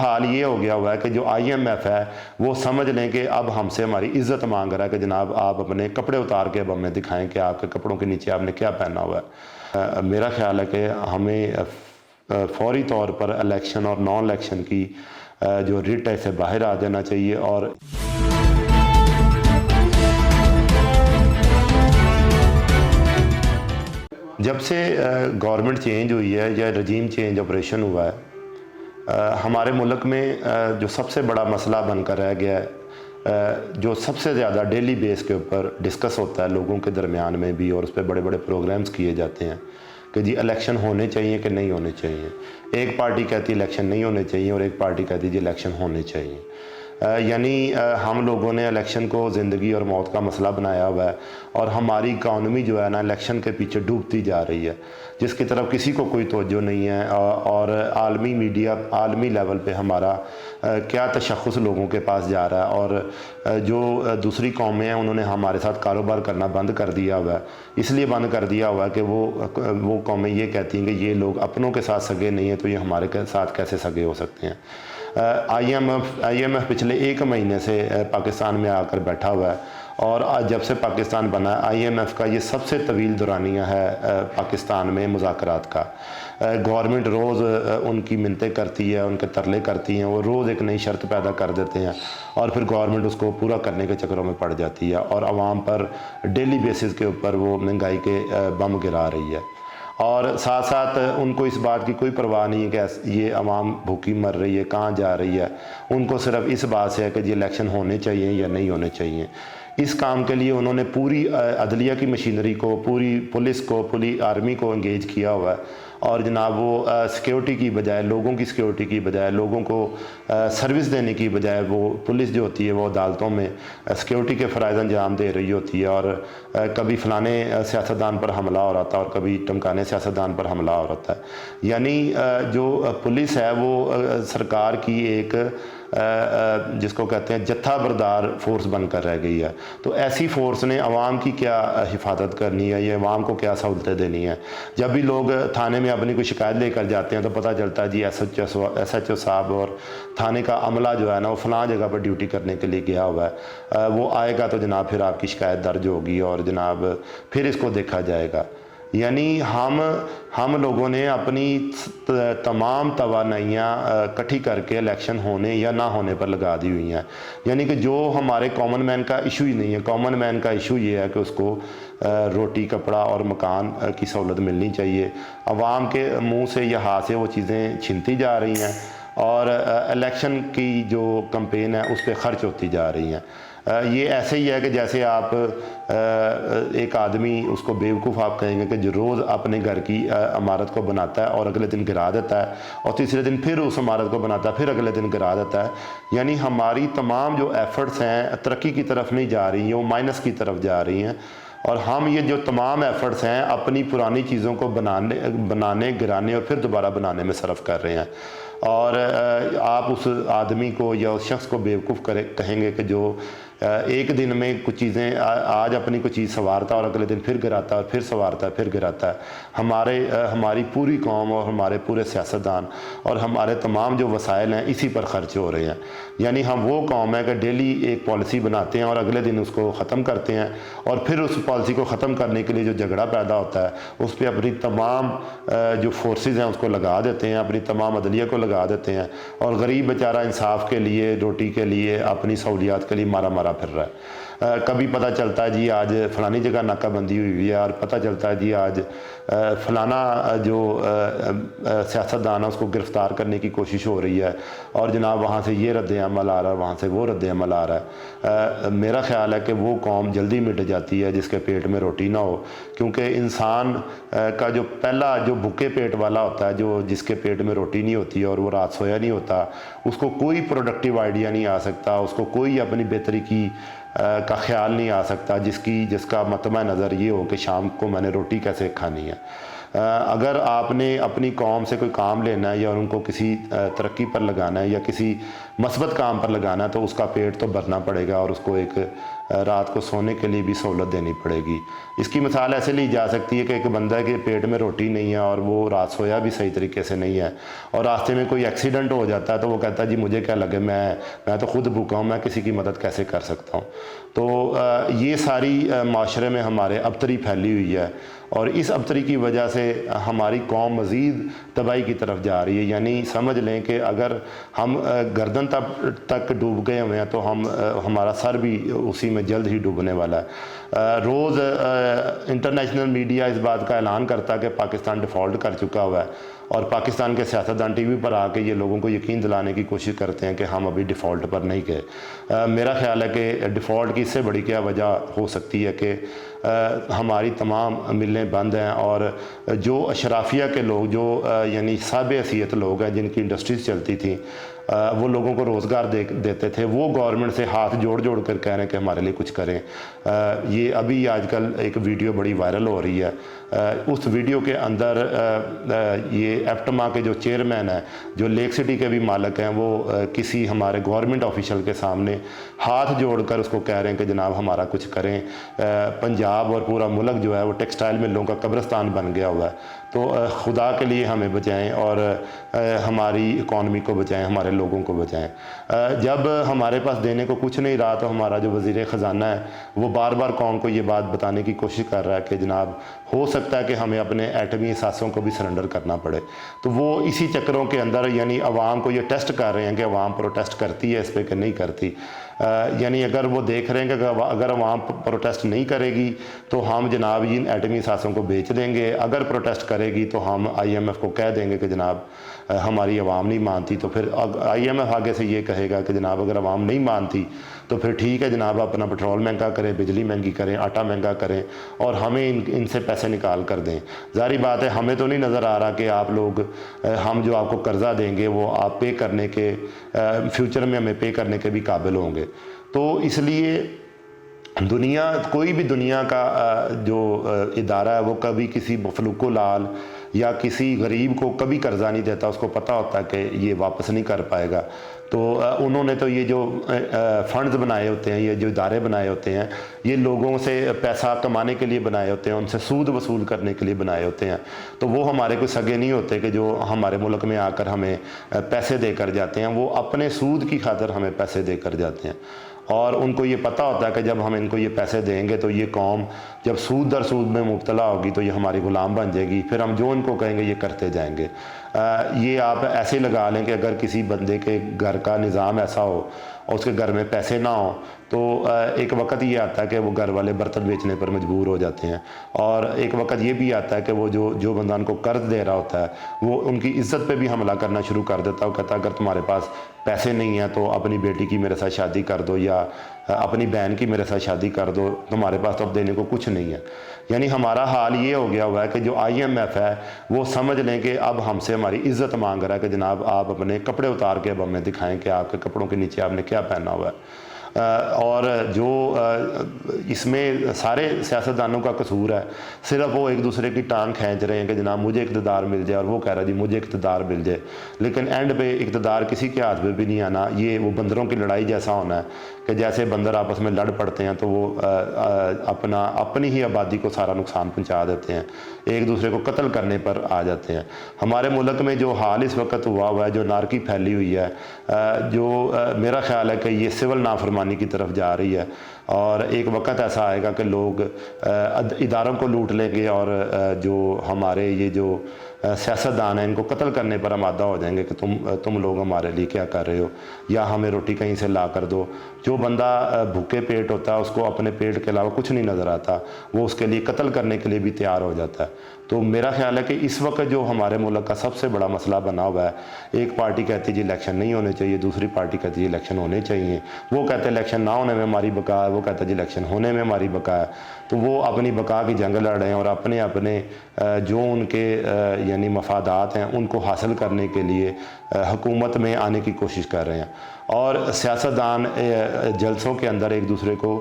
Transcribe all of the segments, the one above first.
حال یہ ہو گیا ہوا ہے کہ جو IMF ہے وہ سمجھ لیں کہ اب ہم سے ہماری عزت مانگ رہا ہے کہ جناب آپ اپنے کپڑے اتار کے اب ہمیں دکھائیں کہ آپ کے کپڑوں کے نیچے آپ نے کیا پہنا ہوا ہے۔ میرا خیال ہے کہ ہمیں فوری طور پر الیکشن اور نان الیکشن کی جو رٹ ہے اسے باہر آ جانا چاہیے، اور جب سے گورنمنٹ چینج ہوئی ہے یا رجیم چینج آپریشن ہوا ہے، ہمارے ملک میں جو سب سے بڑا مسئلہ بن کر رہ گیا ہے، جو سب سے زیادہ ڈیلی بیس کے اوپر ڈسکس ہوتا ہے لوگوں کے درمیان میں بھی، اور اس پہ بڑے بڑے پروگرامز کیے جاتے ہیں کہ جی الیکشن ہونے چاہیے کہ نہیں ہونے چاہیے۔ ایک پارٹی کہتی الیکشن نہیں ہونے چاہیے اور ایک پارٹی کہتی جی الیکشن ہونے چاہیے۔ یعنی ہم لوگوں نے الیکشن کو زندگی اور موت کا مسئلہ بنایا ہوا ہے، اور ہماری اکانومی جو ہے نا الیکشن کے پیچھے ڈوبتی جا رہی ہے، جس کی طرف کسی کو کوئی توجہ نہیں ہے، اور عالمی میڈیا عالمی لیول پہ ہمارا کیا تشخص لوگوں کے پاس جا رہا ہے، اور جو دوسری قومیں ہیں انہوں نے ہمارے ساتھ کاروبار کرنا بند کر دیا ہوا ہے۔ اس لیے بند کر دیا ہوا ہے کہ وہ قومیں یہ کہتی ہیں کہ یہ لوگ اپنوں کے ساتھ سگے نہیں ہیں تو یہ ہمارے ساتھ کیسے سگے ہو سکتے ہیں۔ IMF پچھلے ایک مہینے سے پاکستان میں آ کر بیٹھا ہوا ہے، اور آج جب سے پاکستان بنا ہے IMF کا یہ سب سے طویل دورانیہ ہے پاکستان میں مذاکرات کا۔ گورنمنٹ روز ان کی منتیں کرتی ہے، ان کے ترلے کرتی ہیں، وہ روز ایک نئی شرط پیدا کر دیتے ہیں، اور پھر گورنمنٹ اس کو پورا کرنے کے چکروں میں پڑ جاتی ہے، اور عوام پر ڈیلی بیسز کے اوپر وہ مہنگائی کے بم گرا رہی ہے، اور ساتھ ساتھ ان کو اس بات کی کوئی پرواہ نہیں ہے کہ یہ عوام بھوکی مر رہی ہے کہاں جا رہی ہے۔ ان کو صرف اس بات سے ہے کہ یہ الیکشن ہونے چاہیے یا نہیں ہونے چاہیے۔ اس کام کے لیے انہوں نے پوری عدلیہ کی مشینری کو، پوری پولیس کو، پوری آرمی کو انگیج کیا ہوا ہے، اور جناب وہ سیکیورٹی کی بجائے، لوگوں کی سیکیورٹی کی بجائے، لوگوں کو سروس دینے کی بجائے، وہ پولیس جو ہوتی ہے وہ عدالتوں میں سیکیورٹی کے فرائض انجام دے رہی ہوتی ہے، اور کبھی فلانے سیاستدان پر حملہ ہو رہا تھا اور کبھی ٹمکانے سیاستدان پر حملہ ہو رہا ہے۔ یعنی جو پولیس ہے وہ سرکار کی ایک جس کو کہتے ہیں جتھا بردار فورس بن کر رہ گئی ہے۔ تو ایسی فورس نے عوام کی کیا حفاظت کرنی ہے، یہ عوام کو کیا سہولتیں دینی ہیں؟ جب بھی لوگ تھانے میں اپنی کوئی شکایت لے کر جاتے ہیں تو پتہ چلتا ہے جی SHO صاحب اور تھانے کا عملہ جو ہے نا وہ فلاں جگہ پر ڈیوٹی کرنے کے لیے گیا ہوا ہے، وہ آئے گا تو جناب پھر آپ کی شکایت درج ہوگی اور جناب پھر اس کو دیکھا جائے گا۔ یعنی ہم لوگوں نے اپنی تمام توانائیاں اکٹھی کر کے الیکشن ہونے یا نہ ہونے پر لگا دی ہوئی ہیں۔ یعنی کہ جو ہمارے کامن مین کا ایشو ہی نہیں ہے، کامن مین کا ایشو یہ ہے کہ اس کو روٹی، کپڑا اور مکان کی سہولت ملنی چاہیے۔ عوام کے منہ سے یا ہاتھ سے وہ چیزیں چھنتی جا رہی ہیں، اور الیکشن کی جو کمپین ہے اس پہ خرچ ہوتی جا رہی ہیں۔ یہ ایسے ہی ہے کہ جیسے آپ ایک آدمی، اس کو بیوقوف آپ کہیں گے کہ جو روز اپنے گھر کی عمارت کو بناتا ہے اور اگلے دن گرا دیتا ہے، اور تیسرے دن پھر اس عمارت کو بناتا ہے، پھر اگلے دن گرا دیتا ہے۔ یعنی ہماری تمام جو ایفرٹس ہیں ترقی کی طرف نہیں جا رہی ہیں، وہ مائنس کی طرف جا رہی ہیں، اور ہم یہ جو تمام ایفرٹس ہیں اپنی پرانی چیزوں کو بنانے، گرانے اور پھر دوبارہ بنانے میں صرف کر رہے ہیں۔ اور آپ اس آدمی کو یا اس شخص کو بیوقوف کہیں گے کہ جو ایک دن میں کچھ چیزیں، آج اپنی کوئی چیز سنوارتا ہے اور اگلے دن پھر گراتا ہے اور پھر سنوارتا ہے پھر گراتا ہے۔ ہماری پوری قوم اور ہمارے پورے سیاستدان اور ہمارے تمام جو وسائل ہیں اسی پر خرچ ہو رہے ہیں۔ یعنی ہم وہ قوم ہے کہ ڈیلی ایک پالیسی بناتے ہیں اور اگلے دن اس کو ختم کرتے ہیں، اور پھر اس پالیسی کو ختم کرنے کے لیے جو جھگڑا پیدا ہوتا ہے اس پہ اپنی تمام جو فورسز ہیں اس کو لگا دیتے ہیں، اپنی تمام عدلیہ کو لگا دیتے ہیں، اور غریب بیچارہ انصاف کے لیے، روٹی کے لیے، اپنی سہولیات کے لیے مارا مارا پھر رہا ہے۔ کبھی پتہ چلتا ہے جی آج فلانی جگہ ناکہ بندی ہوئی ہے، اور پتہ چلتا ہے جی آج فلانا جو سیاستدان ہے اس کو گرفتار کرنے کی کوشش ہو رہی ہے، اور جناب وہاں سے یہ رد عمل آ رہا ہے، وہاں سے وہ رد عمل آ رہا ہے۔ میرا خیال ہے کہ وہ قوم جلدی مٹ جاتی ہے جس کے پیٹ میں روٹی نہ ہو، کیونکہ انسان کا جو پہلا جو بھوکے پیٹ والا ہوتا ہے، جس کے پیٹ میں روٹی نہیں ہوتی اور وہ رات سویا نہیں ہوتا، اس کو کوئی پروڈکٹیو آئیڈیا نہیں آ سکتا، اس کو کوئی اپنی بہتری کا خیال نہیں آ سکتا، جس کا مطمع نظر یہ ہو کہ شام کو میں نے روٹی کیسے کھانی ہے۔ اگر آپ نے اپنی قوم سے کوئی کام لینا ہے یا ان کو کسی ترقی پر لگانا ہے یا کسی مثبت کام پر لگانا ہے تو اس کا پیٹ تو بھرنا پڑے گا اور اس کو ایک رات کو سونے کے لیے بھی سہولت دینی پڑے گی۔ اس کی مثال ایسے لی جا سکتی ہے کہ ایک بندہ کے پیٹ میں روٹی نہیں ہے اور وہ رات سویا بھی صحیح طریقے سے نہیں ہے اور راستے میں کوئی ایکسیڈنٹ ہو جاتا ہے تو وہ کہتا ہے جی مجھے کیا لگے، میں تو خود بھوکا ہوں، میں کسی کی مدد کیسے کر سکتا ہوں۔ تو یہ ساری معاشرے میں ہمارے ابتری پھیلی ہوئی ہے اور اس ابتری کی وجہ سے ہماری قوم مزید تباہی کی طرف جا رہی ہے۔ یعنی سمجھ لیں کہ اگر ہم گردن تک ڈوب گئے ہوئے ہیں تو ہمارا سر بھی اسی میں جلد ہی ڈوبنے والا ہے۔ روز انٹرنیشنل میڈیا اس بات کا اعلان کرتا ہے کہ پاکستان ڈیفالٹ کر چکا ہوا ہے اور پاکستان کے سیاستدان ٹی وی پر آ کے یہ لوگوں کو یقین دلانے کی کوشش کرتے ہیں کہ ہم ابھی ڈیفالٹ پر نہیں گئے۔ میرا خیال ہے کہ ڈیفالٹ کی اس سے بڑی کیا وجہ ہو سکتی ہے کہ ہماری تمام ملیں بند ہیں اور جو اشرافیہ کے لوگ جو یعنی صاحب حیثیت لوگ ہیں جن کی انڈسٹریز چلتی تھیں، وہ لوگوں کو روزگار دیتے تھے، وہ گورنمنٹ سے ہاتھ جوڑ کر کہہ رہے ہیں کہ ہمارے لیے کچھ کریں۔ یہ ابھی آج کل ایک ویڈیو بڑی وائرل ہو رہی ہے، اس ویڈیو کے اندر یہ ایپٹما کے جو چیئرمین ہیں، جو لیک سٹی کے بھی مالک ہیں، وہ کسی ہمارے گورنمنٹ آفیشل کے سامنے ہاتھ جوڑ کر اس کو کہہ رہے ہیں کہ جناب ہمارا کچھ کریں۔ پنجاب اور پورا ملک جو ہے وہ ٹیکسٹائل ملوں کا قبرستان بن گیا ہوا ہے، تو خدا کے لیے ہمیں بچائیں اور ہماری اکانومی کو بچائیں، ہمارے لوگوں کو بچائیں۔ جب ہمارے پاس دینے کو کچھ نہیں رہا تو ہمارا جو وزیر خزانہ ہے وہ بار بار قوم کو یہ بات بتانے کی کوشش کر رہا ہے کہ جناب ہو سکتا ہے کہ ہمیں اپنے ایٹمی اثاثوں کو بھی سرنڈر کرنا پڑے۔ تو وہ اسی چکروں کے اندر یعنی عوام کو یہ ٹیسٹ کر رہے ہیں کہ عوام پروٹیسٹ کرتی ہے اس پہ کہ نہیں کرتی۔ یعنی اگر وہ دیکھ رہے ہیں کہ اگر عوام پروٹیسٹ نہیں کرے گی تو ہم جناب ان ایٹمی اثاثوں کو بیچ دیں گے، اگر پروٹیسٹ کرے گی تو ہم IMF کو کہہ دیں گے کہ جناب ہماری عوام نہیں مانتی، تو پھر IMF آگے سے یہ کہے گا کہ جناب اگر عوام نہیں مانتی تو پھر ٹھیک ہے جناب، اپنا پٹرول مہنگا کریں، بجلی مہنگی کریں، آٹا مہنگا کریں اور ہمیں ان سے پیسے نکال کر دیں۔ ظاہری بات ہے ہمیں تو نہیں نظر آ رہا کہ آپ لوگ ہم جو آپ کو قرضہ دیں گے وہ آپ پے کرنے کے فیوچر میں ہمیں پے کرنے کے بھی قابل ہوں گے۔ تو اس لیے کوئی بھی دنیا کا جو ادارہ ہے وہ کبھی کسی مخلوق لال یا کسی غریب کو کبھی قرضہ نہیں دیتا، اس کو پتہ ہوتا ہے کہ یہ واپس نہیں کر پائے گا۔ تو انہوں نے تو یہ جو فنڈز بنائے ہوتے ہیں، یہ جو ادارے بنائے ہوتے ہیں، یہ لوگوں سے پیسہ کمانے کے لیے بنائے ہوتے ہیں، ان سے سود وصول کرنے کے لیے بنائے ہوتے ہیں۔ تو وہ ہمارے کوئی سگے نہیں ہوتے کہ جو ہمارے ملک میں آ کر ہمیں پیسے دے کر جاتے ہیں، وہ اپنے سود کی خاطر ہمیں پیسے دے کر جاتے ہیں اور ان کو یہ پتہ ہوتا ہے کہ جب ہم ان کو یہ پیسے دیں گے تو یہ قوم جب سود در سود میں مبتلا ہوگی تو یہ ہماری غلام بن جائے گی، پھر ہم جو ان کو کہیں گے یہ کرتے جائیں گے۔ یہ آپ ایسے لگا لیں کہ اگر کسی بندے کے گھر کا نظام ایسا ہو اور اس کے گھر میں پیسے نہ ہوں تو ایک وقت یہ آتا ہے کہ وہ گھر والے برتن بیچنے پر مجبور ہو جاتے ہیں، اور ایک وقت یہ بھی آتا ہے کہ وہ جو بندہ ان کو قرض دے رہا ہوتا ہے وہ ان کی عزت پہ بھی حملہ کرنا شروع کر دیتا ہے۔ وہ کہتا ہے اگر تمہارے پاس پیسے نہیں ہیں تو اپنی بیٹی کی میرے ساتھ شادی کر دو یا اپنی بہن کی میرے ساتھ شادی کر دو، تمہارے پاس تو اب دینے کو کچھ نہیں ہے۔ یعنی ہمارا حال یہ ہو گیا ہوا ہے کہ جو IMF ہے وہ سمجھ لیں کہ اب ہم سے ہماری عزت مانگ رہا ہے کہ جناب آپ اپنے کپڑے اتار کے اب ہمیں دکھائیں کہ آپ کے کپڑوں کے نیچے آپ نے کیا پہنا ہوا ہے۔ اور جو اس میں سارے سیاستدانوں کا قصور ہے، صرف وہ ایک دوسرے کی ٹانگ کھینچ رہے ہیں کہ جناب مجھے اقتدار مل جائے، اور وہ کہہ رہا ہے جی مجھے اقتدار مل جائے، لیکن اینڈ پہ اقتدار کسی کے ہاتھ میں بھی نہیں آنا۔ یہ وہ بندروں کی لڑائی جیسا ہونا ہے کہ جیسے بندر آپس میں لڑ پڑتے ہیں تو وہ اپنی ہی آبادی کو سارا نقصان پہنچا دیتے ہیں، ایک دوسرے کو قتل کرنے پر آ جاتے ہیں۔ ہمارے ملک میں جو حال اس وقت ہوا ہے، جو نارکی پھیلی ہوئی ہے، جو میرا خیال ہے کہ یہ سول نافرمانی کی طرف جا رہی ہے، اور ایک وقت ایسا آئے گا کہ لوگ اداروں کو لوٹ لیں گے اور جو ہمارے یہ جو سیاستدان ہیں ان کو قتل کرنے پر آمادہ ہو جائیں گے کہ تم لوگ ہمارے لیے کیا کر رہے ہو، یا ہمیں روٹی کہیں سے لا کر دو۔ جو بندہ بھوکے پیٹ ہوتا ہے اس کو اپنے پیٹ کے علاوہ کچھ نہیں نظر آتا، وہ اس کے لیے قتل کرنے کے لیے بھی تیار ہو جاتا ہے۔ تو میرا خیال ہے کہ اس وقت جو ہمارے ملک کا سب سے بڑا مسئلہ بنا ہوا ہے، ایک پارٹی کہتی ہے جی الیکشن نہیں ہونے چاہیے، دوسری پارٹی کہتی ہے الیکشن ہونے چاہیے، وہ کہتے ہیں الیکشن نہ ہونے میں ہماری بقا ہے، وہ کہتا ہے جی الیکشن ہونے میں ہماری بقا ہے۔ تو وہ اپنی بقا کی جنگ لڑ رہے ہیں اور اپنے جو ان کے یعنی مفادات ہیں ان کو حاصل کرنے کے لیے حکومت میں آنے کی کوشش کر رہے ہیں، اور سیاستدان جلسوں کے اندر ایک دوسرے کو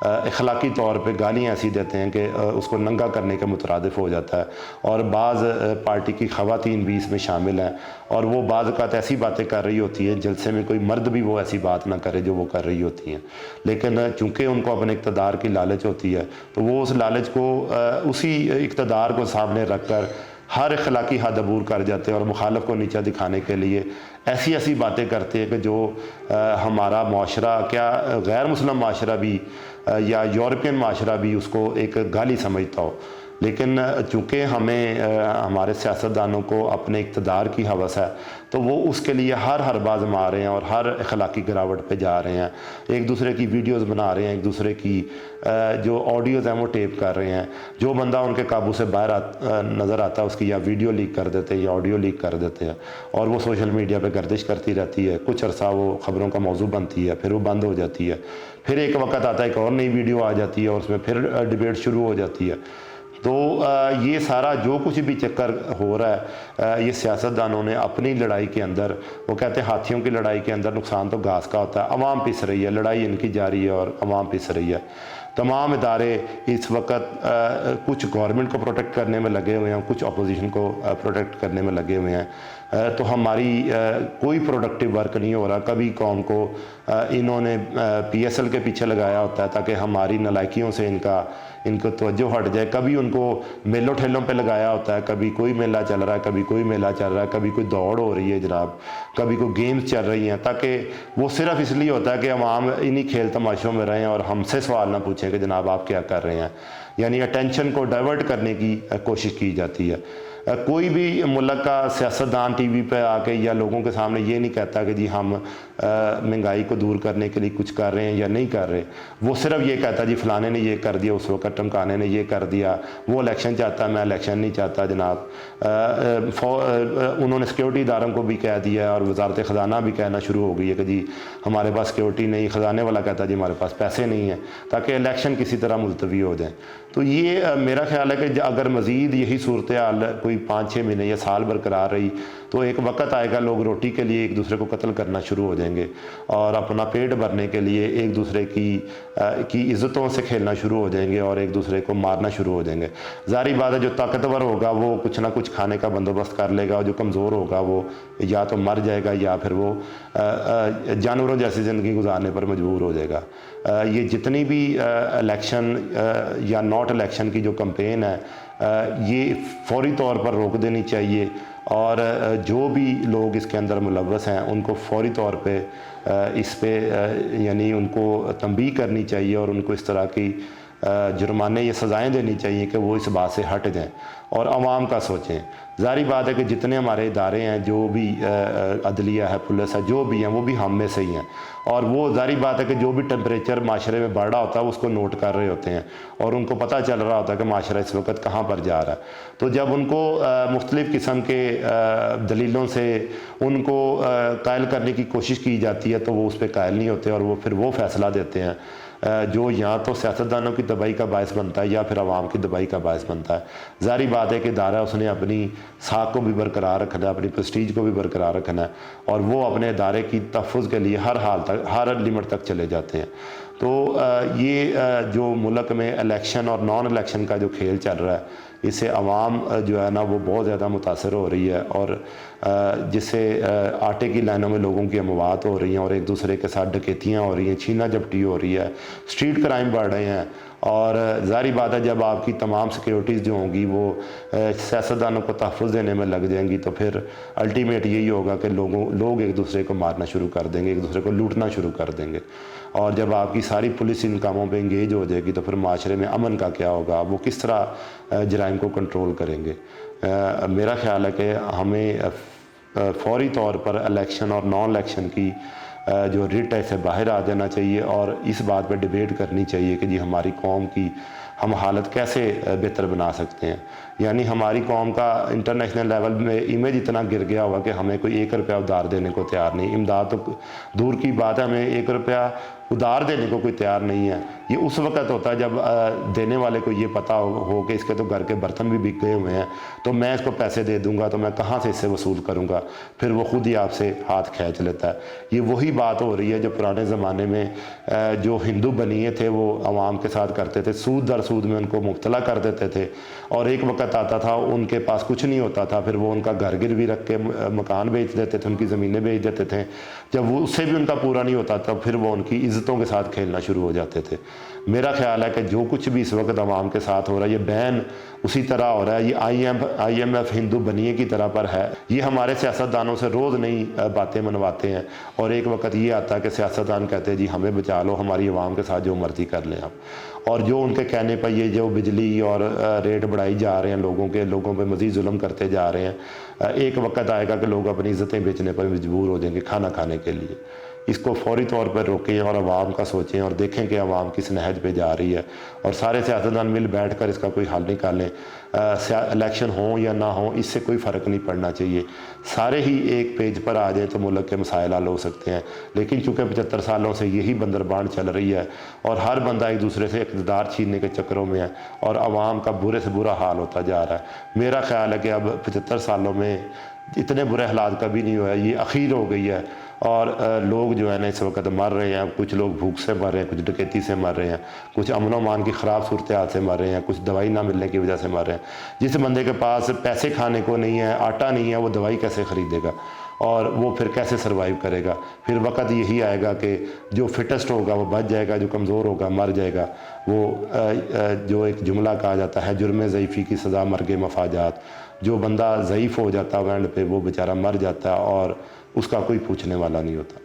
اخلاقی طور پہ گالیاں ایسی دیتے ہیں کہ اس کو ننگا کرنے کے مترادف ہو جاتا ہے، اور بعض پارٹی کی خواتین بھی اس میں شامل ہیں، اور وہ بعض اوقات ایسی باتیں کر رہی ہوتی ہیں جلسے میں کوئی مرد بھی وہ ایسی بات نہ کرے جو وہ کر رہی ہوتی ہیں، لیکن چونکہ ان کو اپنے اقتدار کی لالچ ہوتی ہے تو وہ اس لالچ کو اسی اقتدار کو سامنے رکھ کر ہر اخلاقی حد عبور کر جاتے ہیں، اور مخالف کو نیچا دکھانے کے لیے ایسی باتیں کرتے ہیں کہ جو ہمارا معاشرہ، کیا غیر مسلم معاشرہ بھی یا یورپین معاشرہ بھی اس کو ایک گالی سمجھتا ہو، لیکن چونکہ ہمیں ہمارے سیاستدانوں کو اپنے اقتدار کی ہوس ہے تو وہ اس کے لیے ہر حربہ آزما رہے ہیں اور ہر اخلاقی گراوٹ پہ جا رہے ہیں، ایک دوسرے کی ویڈیوز بنا رہے ہیں، ایک دوسرے کی جو آڈیوز ہیں وہ ٹیپ کر رہے ہیں، جو بندہ ان کے قابو سے باہر نظر آتا ہے اس کی یا ویڈیو لیک کر دیتے ہیں یا آڈیو لیک کر دیتے ہیں، اور وہ سوشل میڈیا پہ گردش کرتی رہتی ہے، کچھ عرصہ وہ خبروں کا موضوع بنتی ہے، پھر وہ بند ہو جاتی ہے، پھر ایک وقت آتا ہے ایک اور نئی ویڈیو آ جاتی ہے اور اس میں پھر ڈیبیٹ شروع ہو جاتی ہے۔ تو یہ سارا جو کچھ بھی چکر ہو رہا ہے، یہ سیاستدانوں نے اپنی لڑائی کے اندر، وہ کہتے ہیں ہاتھیوں کی لڑائی کے اندر نقصان تو گھاس کا ہوتا ہے، عوام پس رہی ہے، لڑائی ان کی جاری ہے اور عوام پس رہی ہے۔ تمام ادارے اس وقت کچھ گورنمنٹ کو پروٹیکٹ کرنے میں لگے ہوئے ہیں، کچھ اپوزیشن کو پروٹیکٹ کرنے میں لگے ہوئے ہیں، تو ہماری کوئی پروڈکٹیو ورک نہیں ہو رہا۔ کبھی قوم کو انہوں نے پی ایس ایل کے پیچھے لگایا ہوتا ہے تاکہ ہماری نالائکیوں سے ان کو توجہ ہٹ جائے، کبھی ان کو میلوں ٹھیلوں پہ لگایا ہوتا ہے، کبھی کوئی میلہ چل رہا ہے، کبھی کوئی میلہ چل رہا ہے، کبھی کوئی دوڑ ہو رہی ہے جناب، کبھی کوئی گیمز چل رہی ہیں، تاکہ وہ صرف اس لیے ہوتا ہے کہ عوام انہی کھیل تماشوں میں رہیں اور ہم سے سوال نہ پوچھیں کہ جناب آپ کیا کر رہے ہیں، یعنی اٹینشن کو ڈائیورٹ کرنے کی کوشش کی جاتی ہے۔ کوئی بھی ملک کا سیاستدان ٹی وی پہ آ کے یا لوگوں کے سامنے یہ نہیں کہتا کہ جی ہم مہنگائی کو دور کرنے کے لیے کچھ کر رہے ہیں یا نہیں کر رہے، وہ صرف یہ کہتا جی فلانے نے یہ کر دیا، اس وقت ٹمکانے نے یہ کر دیا، وہ الیکشن چاہتا ہے، میں الیکشن نہیں چاہتا جناب۔ انہوں نے سیکیورٹی اداروں کو بھی کہہ دیا اور وزارت خزانہ بھی کہنا شروع ہو گئی ہے کہ جی ہمارے پاس سیکیورٹی نہیں، خزانے والا کہتا ہے جی ہمارے پاس پیسے نہیں ہیں، تاکہ الیکشن کسی طرح ملتوی ہو جائیں۔ تو یہ میرا خیال ہے کہ اگر مزید یہی صورتحال کوئی 5-6 مہینے یا سال برقرار رہی تو ایک وقت آئے گا لوگ روٹی کے لیے ایک دوسرے کو قتل کرنا شروع ہو جائیں گے، اور اپنا پیٹ بھرنے کے لیے ایک دوسرے کی عزتوں سے کھیلنا شروع ہو جائیں گے اور ایک دوسرے کو مارنا شروع ہو جائیں گے۔ ظاہری بات ہے جو طاقتور ہوگا وہ کچھ نہ کچھ کھانے کا بندوبست کر لے گا، اور جو کمزور ہوگا وہ یا تو مر جائے گا یا پھر وہ جانوروں جیسی زندگی گزارنے پر مجبور ہو جائے گا۔ یہ جتنی بھی الیکشن یا ناٹ الیکشن کی جو کمپین ہے، یہ فوری طور پر روک دینی چاہیے، اور جو بھی لوگ اس کے اندر ملوث ہیں ان کو فوری طور پہ اس پہ یعنی ان کو تنبیہ کرنی چاہیے، اور ان کو اس طرح کی جرمانے یا سزائیں دینی چاہیے کہ وہ اس بات سے ہٹ جائیں اور عوام کا سوچیں۔ ظاہری بات ہے کہ جتنے ہمارے ادارے ہیں، جو بھی عدلیہ ہے، پولیس ہے، جو بھی ہیں، وہ بھی ہم میں سے ہی ہیں، اور وہ ظاہری بات ہے کہ جو بھی ٹیمپریچر معاشرے میں بڑھ رہا ہوتا ہے اس کو نوٹ کر رہے ہوتے ہیں، اور ان کو پتہ چل رہا ہوتا ہے کہ معاشرہ اس وقت کہاں پر جا رہا ہے۔ تو جب ان کو مختلف قسم کے دلیلوں سے ان کو قائل کرنے کی کوشش کی جاتی ہے تو وہ اس پہ قائل نہیں ہوتے، اور وہ پھر وہ فیصلہ دیتے ہیں جو یا تو سیاستدانوں کی تباہی کا باعث بنتا ہے یا پھر عوام کی تباہی کا باعث بنتا ہے۔ ظاہری بات ہے کہ ادارہ اس نے اپنی ساکھ کو بھی برقرار رکھنا ہے، اپنی پریسٹیج کو بھی برقرار رکھنا ہے، اور وہ اپنے ادارے کی تحفظ کے لیے ہر حال تک، ہر لمٹ تک چلے جاتے ہیں۔ تو یہ جو ملک میں الیکشن اور نان الیکشن کا جو کھیل چل رہا ہے، اس سے عوام جو ہے نا وہ بہت زیادہ متاثر ہو رہی ہے، اور جس سے آٹے کی لائنوں میں لوگوں کی اموات ہو رہی ہیں، اور ایک دوسرے کے ساتھ ڈکیتیاں ہو رہی ہیں، چھینا جھپٹی ہو رہی ہے، اسٹریٹ کرائم بڑھ رہے ہیں، اور ظاہری بات ہے جب آپ کی تمام سیکیورٹیز جو ہوں گی وہ سیاستدانوں کو تحفظ دینے میں لگ جائیں گی تو پھر الٹیمیٹ یہی ہوگا کہ لوگ ایک دوسرے کو مارنا شروع کر دیں گے، ایک دوسرے کو لوٹنا شروع کر دیں گے، اور جب آپ کی ساری پولیس ان کاموں پہ انگیج ہو جائے گی تو پھر معاشرے میں امن کا کیا ہوگا، وہ کس طرح جرائم کو کنٹرول کریں گے۔ میرا خیال ہے کہ ہمیں فوری طور پر الیکشن اور نان الیکشن کی جو رٹ ہے اسے باہر آ جانا چاہیے، اور اس بات پہ ڈیبیٹ کرنی چاہیے کہ جی ہماری قوم کی ہم حالت کیسے بہتر بنا سکتے ہیں. یعنی ہماری قوم کا انٹرنیشنل لیول میں امیج اتنا گر گیا ہوا کہ ہمیں کوئی 1 روپیہ ادھار دینے کو تیار نہیں. امداد تو دور کی بات ہے، ہمیں 1 روپیہ ادھار دینے کو کوئی تیار نہیں ہے. یہ اس وقت ہوتا ہے جب دینے والے کو یہ پتہ ہو کہ اس کے تو گھر کے برتن بھی بک گئے ہوئے ہیں، تو میں اس کو پیسے دے دوں گا تو میں کہاں سے اس سے وصول کروں گا. پھر وہ خود ہی آپ سے ہاتھ کھینچ لیتا ہے. یہ وہی بات ہو رہی ہے جو پرانے زمانے میں جو ہندو بنیے تھے وہ عوام کے ساتھ کرتے تھے. سود در سود میں ان کو مبتلا کر دیتے تھے، اور ایک وقت آتا تھا ان کے پاس کچھ نہیں ہوتا تھا، پھر وہ ان کا گھر گروی رکھ کے مکان بیچ دیتے تھے، ان کی زمینیں بیچ دیتے تھے. جب وہ اس سے بھی ان کا پورا نہیں ہوتا تھا، پھر وہ ان کی عزتوں کے ساتھ کھیلنا شروع ہو جاتے تھے. میرا خیال ہے کہ جو کچھ بھی اس وقت عوام کے ساتھ ہو رہا ہے، یہ بین اسی طرح ہو رہا ہے. یہ آئی ایم ایف ہندو بنیے کی طرح پر ہے. یہ ہمارے سیاستدانوں سے روز نئی باتیں منواتے ہیں، اور ایک وقت یہ آتا ہے کہ سیاستدان کہتے ہیں جی ہمیں بچا لو، ہماری عوام کے ساتھ جو مرضی کر لیں آپ. اور جو ان کے کہنے پر یہ جو بجلی اور ریٹ بڑھائی جا رہے ہیں لوگوں پہ مزید ظلم کرتے جا رہے ہیں، ایک وقت آئے گا کہ لوگ اپنی عزتیں بیچنے پر مجبور ہو جائیں گے کھانا کھانے کے لیے. اس کو فوری طور پر روکیں اور عوام کا سوچیں اور دیکھیں کہ عوام کس نہج پہ جا رہی ہے، اور سارے سیاستدان مل بیٹھ کر اس کا کوئی حل نکالیں. الیکشن ہوں یا نہ ہوں اس سے کوئی فرق نہیں پڑنا چاہیے. سارے ہی ایک پیج پر آ جائیں تو ملک کے مسائل حل ہو سکتے ہیں. لیکن چونکہ 75 سالوں سے یہی بندربان چل رہی ہے، اور ہر بندہ ایک دوسرے سے اقتدار چھیننے کے چکروں میں ہے، اور عوام کا برے سے برا حال ہوتا جا رہا ہے. میرا خیال ہے کہ اب 75 سالوں میں اتنے برے حالات کبھی نہیں ہوا ہے. یہ اخیر ہو گئی ہے، اور لوگ جو ہے نا اس وقت مر رہے ہیں. کچھ لوگ بھوک سے مر رہے ہیں، کچھ ڈکیتی سے مر رہے ہیں، کچھ امن و امان کی خراب صورتحال سے مر رہے ہیں، کچھ دوائی نہ ملنے کی وجہ سے مر رہے ہیں. جس بندے کے پاس پیسے کھانے کو نہیں ہے، آٹا نہیں ہے، وہ دوائی کیسے خریدے گا، اور وہ پھر کیسے سروائیو کرے گا. پھر وقت یہی آئے گا کہ جو فٹسٹ ہوگا وہ بچ جائے گا، جو کمزور ہوگا مر جائے گا. وہ جو ایک جملہ کہا جاتا ہے، جرم ضعیفی کی سزا مرگ مفاجات. جو بندہ ضعیف ہو جاتا ہے اینڈ پہ وہ بیچارہ مر جاتا ہے، اور اس کا کوئی پوچھنے والا نہیں ہوتا.